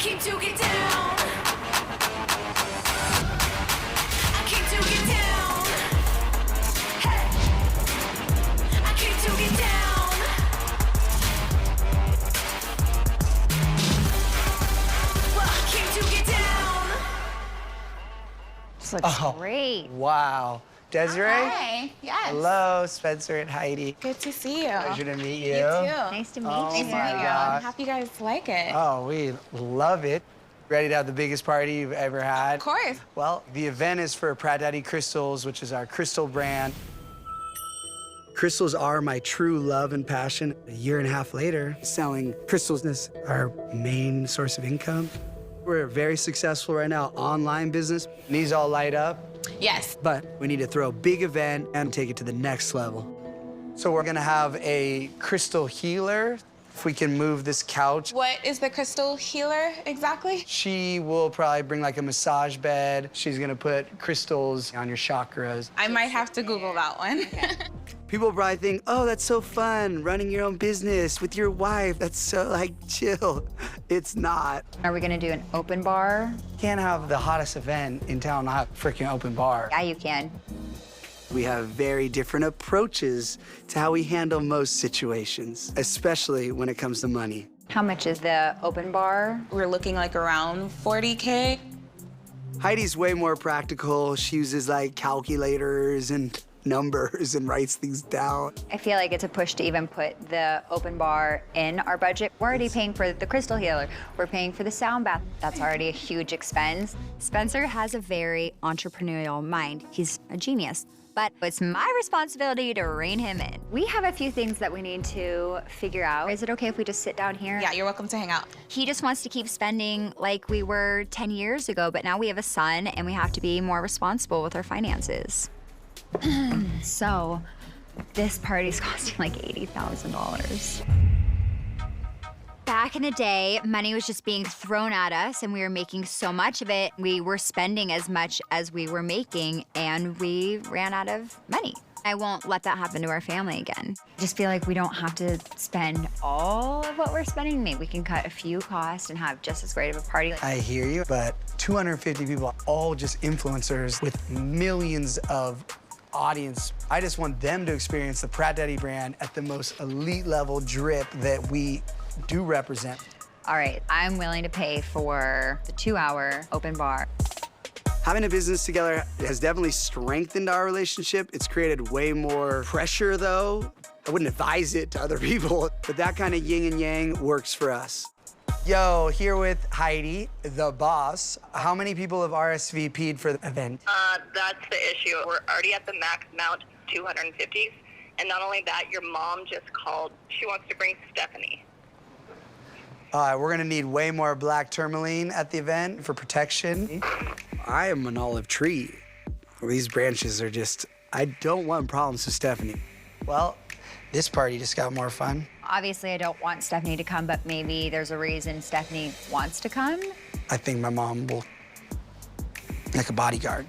came to get down. I came to get down. Hey, I came to get down. Well, I came to get down. This looks great. Wow. Desiree? Hi. Yes. Hello, Spencer and Heidi. Good to see you. Pleasure to meet you. You too. Nice to meet Oh you. my I'm gosh. happy you guys like it. Oh, we love it. Ready to have the biggest party you've ever had? Of course. Well, the event is for Pratt Crystals, which is our crystal brand. Crystals are my true love and passion. A year and a half later, selling crystals is our main source of income. We're very successful right now, online business. These all light up. Yes. But we need to throw a big event and take it to the next level. So we're gonna have a crystal healer. If we can move this couch. What is the crystal healer exactly? She will probably bring like a massage bed. She's gonna put crystals on your chakras. I might have to Google that one. People probably think, oh, that's so fun, running your own business with your wife. That's so, like, chill. It's not. Are we gonna do an open bar? Can't have the hottest event in town not have a freaking open bar. Yeah, you can. We have very different approaches to how we handle most situations, especially when it comes to money. How much is the open bar? We're looking like around 40K. Heidi's way more practical. She uses, like, calculators and numbers and writes things down. I feel like it's a push to even put the open bar in our budget. We're already paying for the crystal healer. We're paying for the sound bath. That's already a huge expense. Spencer has a very entrepreneurial mind. He's a genius. But it's my responsibility to rein him in. We have a few things that we need to figure out. Is it okay if we just sit down here? Yeah, you're welcome to hang out. He just wants to keep spending like we were 10 years ago, but now we have a son and we have to be more responsible with our finances. So, this party's costing like $80,000. Back in the day, money was just being thrown at us and we were making so much of it. We were spending as much as we were making and we ran out of money. I won't let that happen to our family again. I just feel like we don't have to spend all of what we're spending. Maybe we can cut a few costs and have just as great of a party. I hear you, but 250 people, all just influencers with millions of audience. I just want them to experience the Pratt brand at the most elite level drip that we do represent. All right, I'm willing to pay for the 2-hour open bar. Having a business together has definitely strengthened our relationship. It's created way more pressure, though. I wouldn't advise it to other people, but that kind of yin and yang works for us. Yo, here with Heidi, the boss. How many people have RSVP'd for the event? That's the issue. We're already at the max amount, 250s. And not only that, your mom just called. She wants to bring Stephanie. We're gonna need way more black tourmaline at the event for protection. I am an olive tree. These branches are just, I don't want problems with Stephanie. Well, this party just got more fun. Obviously, I don't want Stephanie to come, but maybe there's a reason Stephanie wants to come. I think my mom will, like a bodyguard.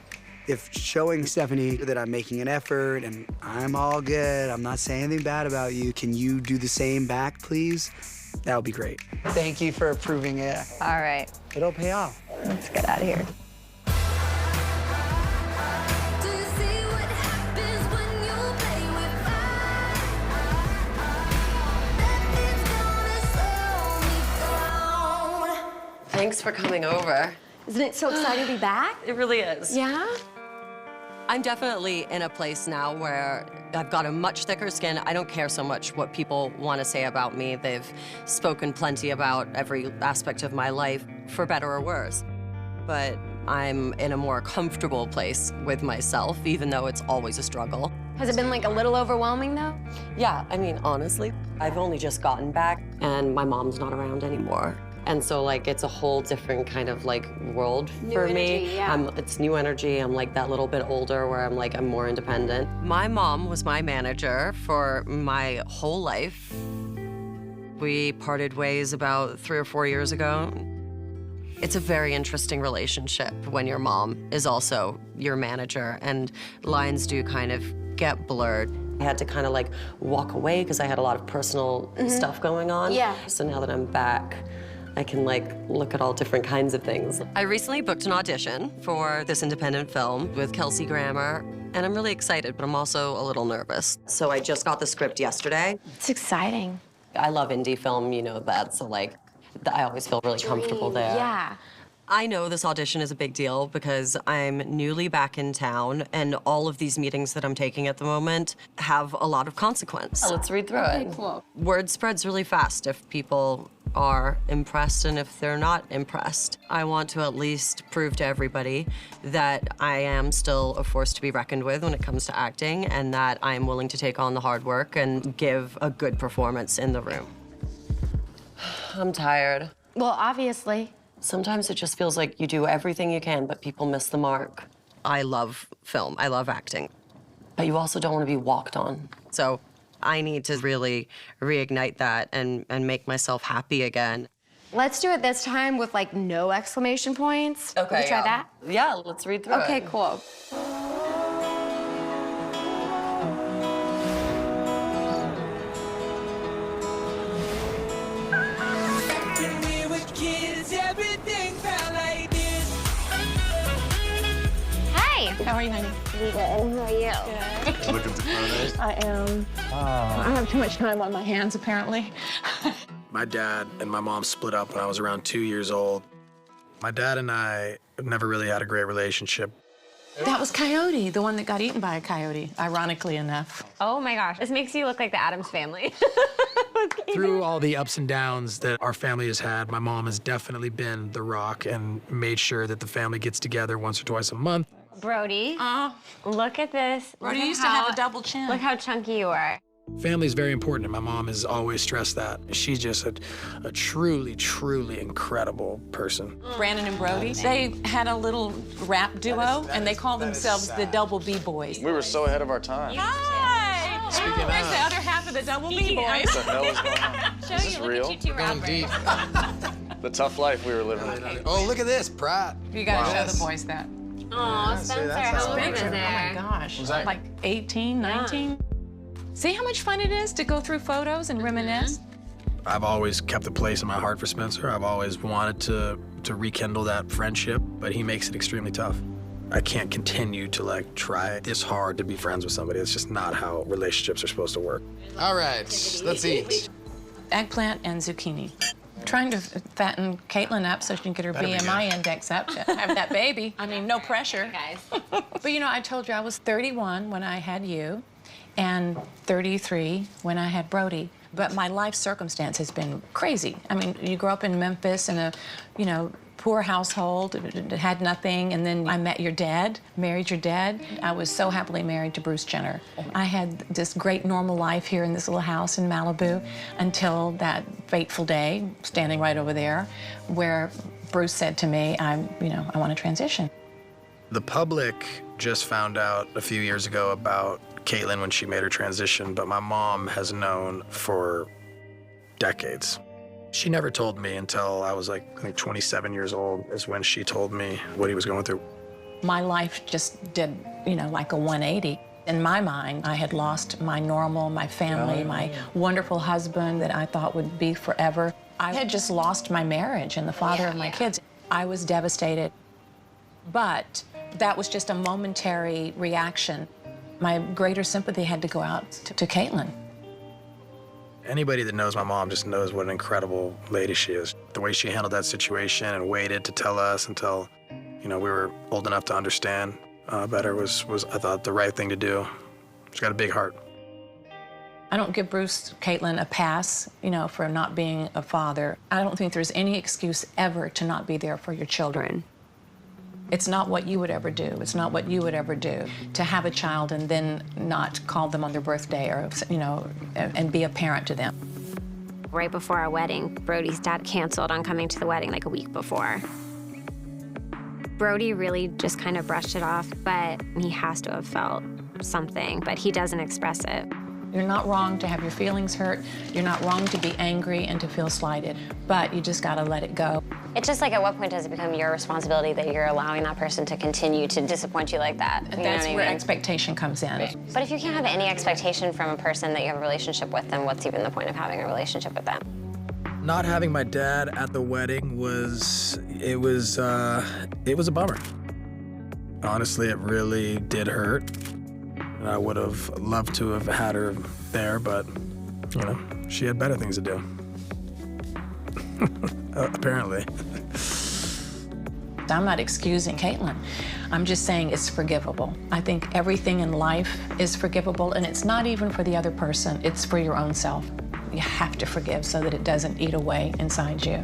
If showing Stephanie that I'm making an effort and I'm all good, I'm not saying anything bad about you, can you do the same back, please? That would be great. Thank you for approving it. All right, It'll pay off. let's get out of here. Do you see what happens when you play with fire? Nothing's gonna slow me down. Thanks for coming over. Isn't it so exciting to be back? It really is. Yeah? I'm definitely in a place now where I've got a much thicker skin. I don't care so much what people want to say about me. They've spoken plenty about every aspect of my life, for better or worse. But I'm in a more comfortable place with myself, even though it's always a struggle. Has it been like a little overwhelming though? Yeah, I mean, honestly, I've only just gotten back and my mom's not around anymore. And so, like, it's a whole different kind of, like, world for me. energy, yeah. It's new energy. I'm, like, that little bit older where I'm, like, I'm more independent. My mom was my manager for my whole life. We parted ways about 3 or 4 years ago. It's a very interesting relationship when your mom is also your manager, and lines do kind of get blurred. I had to kind of, like, walk away because I had a lot of personal stuff going on. Yeah. So now that I'm back, I can like look at all different kinds of things. I recently booked an audition for this independent film with Kelsey Grammer, and I'm really excited, but I'm also a little nervous. So I just got the script yesterday. It's exciting. I love indie film, you know that, so like, I always feel really comfortable there. Yeah. I know this audition is a big deal because I'm newly back in town, and all of these meetings that I'm taking at the moment have a lot of consequence. Let's read through it. Cool. Word spreads really fast if people are impressed and if they're not impressed. I want to at least prove to everybody that I am still a force to be reckoned with when it comes to acting, and that I'm willing to take on the hard work and give a good performance in the room. I'm tired. Well, obviously. Sometimes it just feels like you do everything you can, but people miss the mark. I love film, I love acting, but you also don't want to be walked on. So I need to really reignite that and make myself happy again. Let's do it this time with like no exclamation points. Okay, We can try that? Yeah, let's read through it. Okay, cool. Hey. How are you, honey? Good. How are you? Looking to photos? I am. I don't have too much time on my hands, apparently. My dad and my mom split up when I was around 2 years old. My dad and I never really had a great relationship. That was Coyote, the one that got eaten by a coyote, ironically enough. Oh my gosh, this makes you look like the Addams Family. Through all the ups and downs that our family has had, my mom has definitely been the rock and made sure that the family gets together once or twice a month. Brody, look at this. Brody Look at used to have a double chin. Look how chunky you are. Family is very important, and my mom has always stressed that. She's just a truly, truly incredible person. Brandon and Brody, they had a little rap duo, and they called themselves the Double B Boys. We were so ahead of our time. Hi! Speaking Where's of. the other half of the Double B Boys? What the hell is going on? Is this real? Going deep. The tough life we were living. Oh, look at this, Pratt. You gotta show the boys that. Aw, Spencer, how old is Oh my there? gosh, Was that- like 18, 19? See how much fun it is to go through photos and reminisce? I've always kept a place in my heart for Spencer. I've always wanted to rekindle that friendship, but he makes it extremely tough. I can't continue to like try this hard to be friends with somebody. It's just not how relationships are supposed to work. All right, let's eat. Eggplant and zucchini. Trying to fatten Caitlin up so she can get her BMI index up to have that baby. I mean, no pressure. Guys. But you know, I told you I was 31 when I had you and 33 when I had Brody. But my life circumstance has been crazy. I mean, you grew up in Memphis in a, you know, poor household, had nothing, and then I met your dad, married your dad. I was so happily married to Bruce Jenner. I had this great normal life here in this little house in Malibu until that fateful day, standing right over there, where Bruce said to me, I want to transition. The public just found out a few years ago about Caitlin when she made her transition, but my mom has known for decades. She never told me until I was like, I think 27 years old is when she told me what he was going through. My life just did, like a 180. In my mind, I had lost my normal, my family, my wonderful husband that I thought would be forever. I had just lost my marriage and the father of my kids. I was devastated. But that was just a momentary reaction. My greater sympathy had to go out to Caitlin. Anybody that knows my mom just knows what an incredible lady she is. The way she handled that situation and waited to tell us until, we were old enough to understand better was I thought, the right thing to do. She's got a big heart. I don't give Bruce, Caitlin a pass, for not being a father. I don't think there's any excuse ever to not be there for your children. It's not what you would ever do. It's not what you would ever do to have a child and then not call them on their birthday or, and be a parent to them. Right before our wedding, Brody's dad canceled on coming to the wedding like a week before. Brody really just kind of brushed it off, but he has to have felt something, but he doesn't express it. You're not wrong to have your feelings hurt. You're not wrong to be angry and to feel slighted, but you just gotta let it go. It's just like, at what point does it become your responsibility that you're allowing that person to continue to disappoint you like that? And that's where expectation comes in. But if you can't have any expectation from a person that you have a relationship with, then what's even the point of having a relationship with them? Not having my dad at the wedding was a bummer. Honestly, it really did hurt. And I would have loved to have had her there, but, you know, she had better things to do. Apparently. I'm not excusing Caitlin. I'm just saying it's forgivable. I think everything in life is forgivable, and it's not even for the other person, it's for your own self. You have to forgive so that it doesn't eat away inside you.